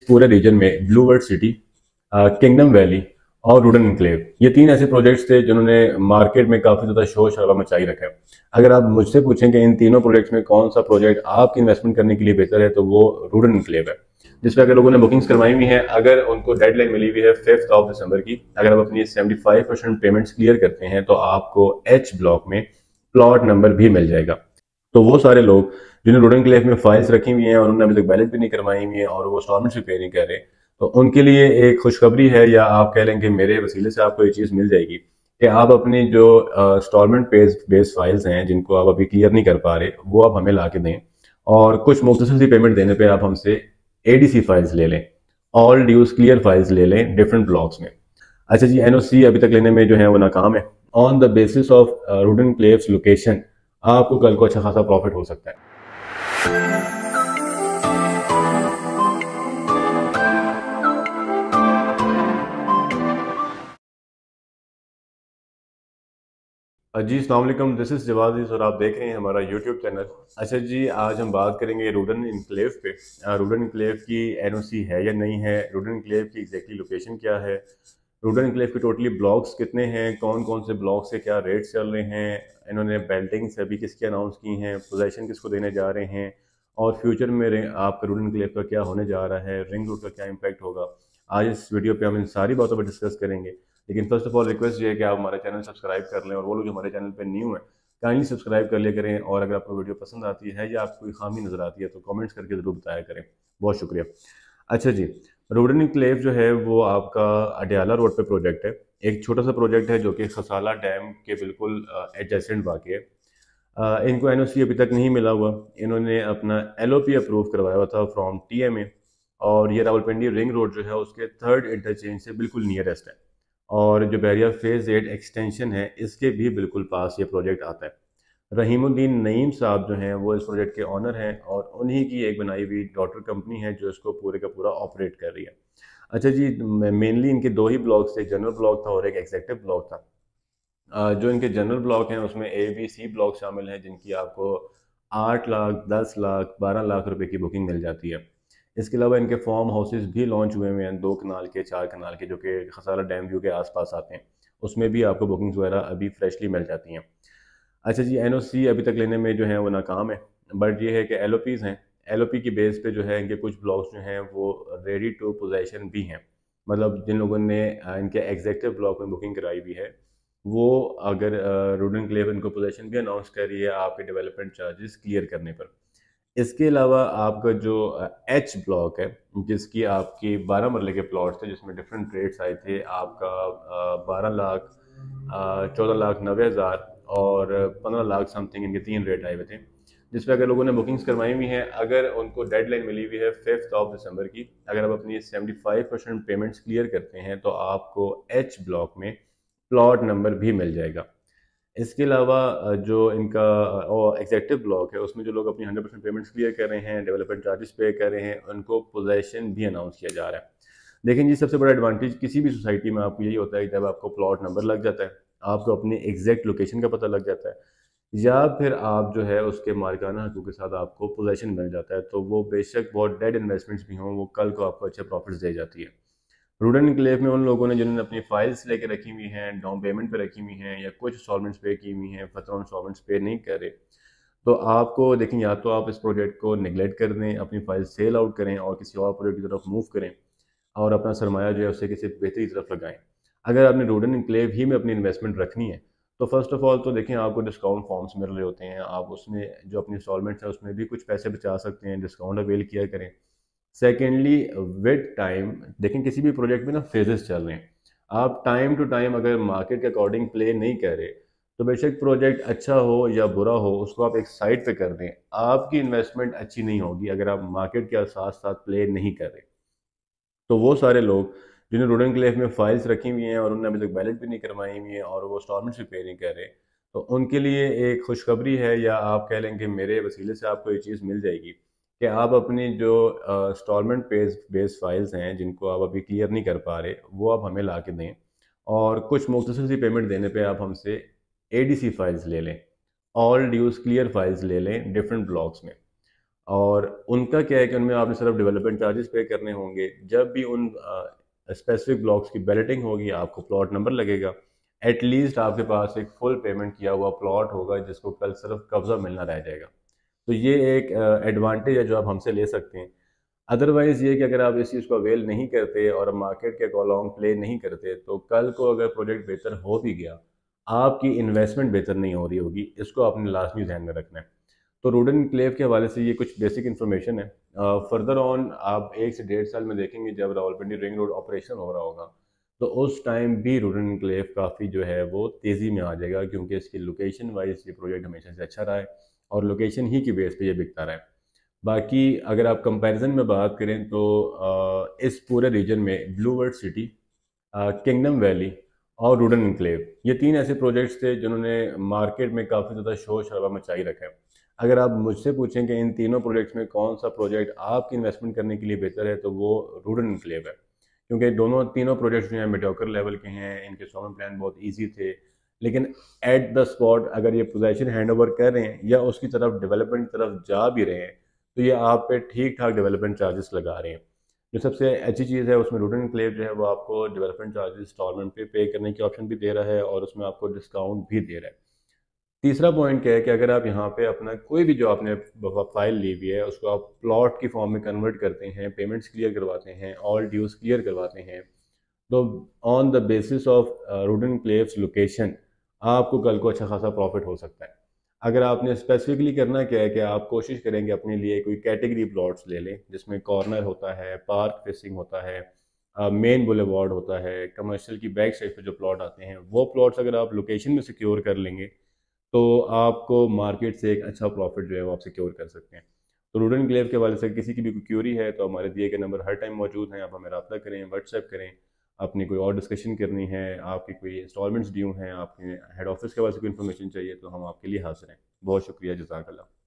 पूरे रीजन में blue world city, kingdom valley और रूडन इनक्लेव, ये तीन ऐसे प्रोजेक्ट्स थे जिन्होंने मार्केट में काफ़ी ज़्यादा शोर शराबा मचाई रखा है। अगर आप मुझसे पूछें कि इन तीनों प्रोजेक्ट्स में कौन सा प्रोजेक्ट आपकी इन्वेस्टमेंट करने के लिए बेहतर है, तो वो रूडन इनक्लेव है, जिसमें अगर लोगों ने बुकिंग्स करवाई हुई हैं, अगर उनको डेडलाइन मिली हुई है 5 दिसंबर की, अगर आप अपनी 75% पेमेंट्स क्लियर करते हैं तो आपको एच ब्लॉक में प्लॉट नंबर भी मिल जाएगा। तो वो सारे लोग जिन्होंने रूडन इनक्लेव में फाइल्स रखी हुई हैं और उन्होंने अभी तक बैलेंस भी नहीं करवाई हुई है और वो इंस्टॉलमेंट्स भी पे नहीं कर रहे, तो उनके लिए एक खुशखबरी है, या आप कह लें कि मेरे वसीले से आपको ये चीज़ मिल जाएगी कि आप अपनी जो इंस्टॉलमेंट बेस्ड फाइल्स हैं जिनको आप अभी क्लियर नहीं कर पा रहे, वो आप हमें ला के दें और कुछ मुख्तसर सी पेमेंट देने पे आप हमसे एडीसी फाइल्स ले लें, ऑल ड्यूज क्लियर फाइल्स ले लें डिफरेंट ब्लॉक्स में। अच्छा जी, एनओसी अभी तक लेने में जो है वो नाकाम है। ऑन द बेसिस ऑफ रूडन इनक्लेव्स लोकेशन आपको कल को अच्छा खासा प्रॉफिट हो सकता है। जी अस्सलाम वालेकुम, दिस इज़ जवाद और आप देख रहे हैं हमारा यूट्यूब चैनल। अच्छा जी, आज हम बात करेंगे रूडन इनक्लेव पे। रूडन इनक्लेव की एनओसी है या नहीं है, रूडन इनक्लेव की एग्जैक्टली लोकेशन क्या है, रूडन इनक्लेव के टोटली ब्लॉक्स कितने हैं, कौन कौन से ब्लॉक्स के क्या रेट्स चल रहे हैं, इन्होंने बिल्डिंग्स अभी किसकी अनाउंस की हैं, पोजेसन किसको देने जा रहे हैं, और फ्यूचर में आपका रूडन इनक्लेव का क्या होने जा रहा है, रिंग रोड का क्या इम्पैक्ट होगा। आज इस वीडियो पे हम इन सारी बातों पर डिस्कस करेंगे। लेकिन फर्स्ट ऑफ ऑल रिक्वेस्ट ये है कि आप हमारे चैनल सब्सक्राइब कर लें, और वो लोग जो हमारे चैनल पे न्यू हैं काइंडली सब्सक्राइब कर लिया करें, और अगर आपको वीडियो पसंद आती है या आपको कोई खामी नज़र आती है तो कमेंट्स करके ज़रूर बताया करें। बहुत शुक्रिया। अच्छा जी, रूडन इनक्लेव जो है वो आपका अडयाला रोड पे प्रोजेक्ट है। एक छोटा सा प्रोजेक्ट है जो कि खसाला डैम के बिल्कुल एडजेसेंट वाक़ है। इनको एनओसी अभी तक नहीं मिला हुआ। इन्होंने अपना एलओपी अप्रूव करवाया हुआ था फ्रॉम टीएमए, और ये रावलपिंडी रिंग रोड जो है उसके थर्ड इंटरचेंज से बिल्कुल नियरेस्ट है, और जो बैरिया फेज 8 एक्सटेंशन है इसके भी बिल्कुल पास ये प्रोजेक्ट आता है। रहीमुद्दीन नईम साहब जो हैं वो इस प्रोजेक्ट के ऑनर हैं, और उन्हीं की एक बनाई हुई डॉटर कंपनी है जो इसको पूरे का पूरा ऑपरेट कर रही है। अच्छा जी, मेनली इनके दो ही ब्लॉक थे, एक जनरल ब्लॉक था और एक एग्जेक्टिव ब्लॉक था। जो इनके जनरल ब्लॉक हैं उसमें ए बी सी ब्लॉक शामिल हैं, जिनकी आपको 8 लाख, 10 लाख, 12 लाख रुपए की बुकिंग मिल जाती है। इसके अलावा इनके फार्म हाउसेज भी लॉन्च हुए हुए हैं, 2 कनाल के, 4 कनाल के, जो कि खसारा डैम व्यू के आसपास आते हैं। उसमें भी आपको बुकिंग्स वगैरह अभी फ्रेशली मिल जाती हैं। अच्छा जी, एनओसी अभी तक लेने में जो है वो नाकाम है, बट ये है कि एलओपीज़ हैं। एलओपी की बेस पे जो है इनके कुछ ब्लॉक्स जो हैं वो रेडी टू पोजेसन भी हैं। मतलब जिन लोगों ने इनके एग्जेक्टिव ब्लॉक में बुकिंग कराई हुई है, वो अगर रूडन क्लेव इनको पोजेसन भी अनाउंस कर रही है आपके डेवलपमेंट चार्जेस क्लियर करने पर। इसके अलावा आपका जो एच ब्लॉक है, जिसकी आपकी 12 मरले के प्लॉट्स थे, जिसमें डिफरेंट रेट्स आए थे, आपका 12 लाख, 14 लाख 90 हज़ार और 15 लाख समथिंग, इनके तीन रेट आए हुए थे, जिसमें अगर लोगों ने बुकिंग्स करवाई हुई हैं, अगर उनको डेडलाइन मिली हुई है 5 दिसंबर की, अगर आप अपनी 75% पेमेंट्स क्लियर करते हैं तो आपको एच ब्लॉक में प्लॉट नंबर भी मिल जाएगा। इसके अलावा जो इनका एग्जेक्टिव ब्लॉक है उसमें जो लोग अपनी 100% पेमेंट्स क्लियर कर रहे हैं, डेवलपमेंट चार्जेस पे कर रहे हैं, उनको पोजेसन भी अनाउंस किया जा रहा है। लेकिन जी, सबसे बड़ा एडवांटेज किसी भी सोसाइटी में आपको यही होता है कि जब आपको प्लॉट नंबर लग जाता है, आपको अपनी एग्जैक्ट लोकेशन का पता लग जाता है, या फिर आप जो है उसके मालिकाना हकूक़ के साथ आपको पोजेसन मिल जाता है, तो वो बेशक बहुत डेड इन्वेस्टमेंट्स भी हों, वो कल को आपको अच्छे प्रॉफिट्स दे जाती है। रूडन इनक्लेव में उन लोगों ने जिन्होंने अपनी फाइल्स लेके रखी हुई हैं, डाउन पेमेंट पे रखी हुई हैं, या कुछ इंस्टॉलमेंट्स पे की हुई हैं, फतरन इंस्टॉलमेंट्स पे नहीं कर रहे, तो आपको देखें, या तो आप इस प्रोजेक्ट को निगलेक्ट कर दें, अपनी फाइल सेल आउट करें और किसी और प्रोजेक्ट की तरफ मूव करें, और अपना सरमाया जो है उसे किसी बेहतरी की तरफ लगाएं। अगर आपने रूडन इनक्लेव ही में अपनी इन्वेस्टमेंट रखनी है, तो फर्स्ट ऑफ ऑल तो देखें, आपको डिस्काउंट फॉर्म्स मिल रहे होते हैं, आप उसमें जो अपनी इंस्टॉलमेंट्स है उसमें भी कुछ पैसे बचा सकते हैं, डिस्काउंट अवेल किया करें। सेकेंडली, विद टाइम देखें, किसी भी प्रोजेक्ट में ना फेजेस चल रहे हैं। आप टाइम टू टाइम अगर मार्केट के अकॉर्डिंग प्ले नहीं कर रहे, तो बेशक प्रोजेक्ट अच्छा हो या बुरा हो, उसको आप एक साइड पे कर दें, आपकी इन्वेस्टमेंट अच्छी नहीं होगी अगर आप मार्केट के साथ साथ प्ले नहीं कर रहे। तो वो सारे लोग जिन्होंने रूडन क्लेव में फाइल्स रखी हुई हैं और उन्होंने अभी तक बैलेंस भी नहीं करवाई हुई हैं और वो इंस्टॉलमेंट्स भी पे नहीं कर रहे, तो उनके लिए एक खुशखबरी है, या आप कह लें कि मेरे वसीले से आपको ये चीज़ मिल जाएगी कि आप अपनी जो इंस्टॉलमेंट बेस्ड फाइल्स हैं जिनको आप अभी क्लियर नहीं कर पा रहे, वो आप हमें ला के दें, और कुछ मुख्तसर सी पेमेंट देने पे आप हमसे एडीसी फाइल्स ले लें, ऑल ड्यूज क्लियर फाइल्स ले लें डिफरेंट ब्लॉक्स में। और उनका क्या है कि उनमें आपने सिर्फ डेवलपमेंट चार्जेस पे करने होंगे। जब भी उन स्पेसिफिक ब्लॉक्स की बैलेटिंग होगी आपको प्लॉट नंबर लगेगा, एटलीस्ट आपके पास एक फुल पेमेंट किया हुआ प्लॉट होगा जिसको कल सिर्फ कब्जा मिलना रह जाएगा। तो ये एक एडवांटेज है जो आप हमसे ले सकते हैं। अदरवाइज़ ये कि अगर आप इस चीज़ को अवेल नहीं करते और मार्केट के अलोंग प्ले नहीं करते, तो कल को अगर प्रोजेक्ट बेहतर हो भी गया, आपकी इन्वेस्टमेंट बेहतर नहीं हो रही होगी। इसको आपने लाजमी ध्यान में रखना है। तो रोडन एन्क्लेव के हवाले से ये कुछ बेसिक इन्फॉर्मेशन है। फर्दर ऑन आप 1 से 1.5 साल में देखेंगे जब रावलपिंडी रिंग रोड ऑपरेशन हो रहा होगा, तो उस टाइम भी रोडन एन्क्लेव काफ़ी जो है वो तेज़ी में आ जाएगा, क्योंकि इसकी लोकेशन वाइज ये प्रोजेक्ट हमेशा से अच्छा रहा है और लोकेशन ही की बेस पे ये बिकता रहा है। बाकी अगर आप कंपैरिजन में बात करें तो इस पूरे रीजन में blue world city, kingdom valley और रूडन इनक्लेव, ये तीन ऐसे प्रोजेक्ट्स थे जिन्होंने मार्केट में काफ़ी ज़्यादा शोर शराबा मचाई रखा है। अगर आप मुझसे पूछें कि इन तीनों प्रोजेक्ट्स में कौन सा प्रोजेक्ट आपकी इन्वेस्टमेंट करने के लिए बेहतर है, तो वो रूडन इनक्लेव है। क्योंकि दोनों तीनों प्रोजेक्ट्स जो हैं मेडियोकर लेवल के हैं, इनके इंस्टॉलमेंट प्लान बहुत ईजी थे, लेकिन एट द स्पॉट अगर ये पोजेसन हैंड ओवर कर रहे हैं या उसकी तरफ डेवलपमेंट की तरफ जा भी रहे हैं, तो ये आप पे ठीक ठाक डेवलपमेंट चार्जेस लगा रहे हैं। जो सबसे अच्छी चीज़ है उसमें रूडन एन्क्लेव जो है वो आपको डेवलपमेंट चार्जेस इंस्टॉलमेंट पे करने की ऑप्शन भी दे रहा है और उसमें आपको डिस्काउंट भी दे रहा है। तीसरा पॉइंट क्या है कि अगर आप यहाँ पे अपना कोई भी जो आपने फाइल ली हुई है उसको आप प्लॉट की फॉर्म में कन्वर्ट करते हैं, पेमेंट्स क्लियर करवाते हैं, ऑल ड्यूज क्लियर करवाते हैं, तो ऑन द बेसिस ऑफ रूडन एन्क्लेव्स लोकेशन आपको कल को अच्छा खासा प्रॉफिट हो सकता है। अगर आपने स्पेसिफिकली करना क्या है कि आप कोशिश करेंगे अपने लिए कोई कैटेगरी प्लॉट्स ले लें जिसमें कॉर्नर होता है, पार्क फेसिंग होता है, मेन बुलेवार्ड होता है, कमर्शियल की बैक साइड पे जो प्लॉट आते हैं, वो प्लॉट्स अगर आप लोकेशन में सिक्योर कर लेंगे तो आपको मार्केट से एक अच्छा प्रॉफिट जो है वो आप सिक्योर कर सकते हैं। तो रूडन क्लेव के वाले से किसी की भी कोई क्यूरी है तो हमारे दिए गए नंबर हर टाइम मौजूद हैं, आप हमें रब्ता करें, व्हाट्सएप करें। अपनी कोई और डिस्कशन करनी है, आपकी कोई इंस्टॉलमेंट्स ड्यू हैं, आपके हेड ऑफिस के वाले से कोई इन्फॉर्मेशन चाहिए, तो हम आपके लिए हाजिर हैं। बहुत शुक्रिया, जज़ाकल्लाह।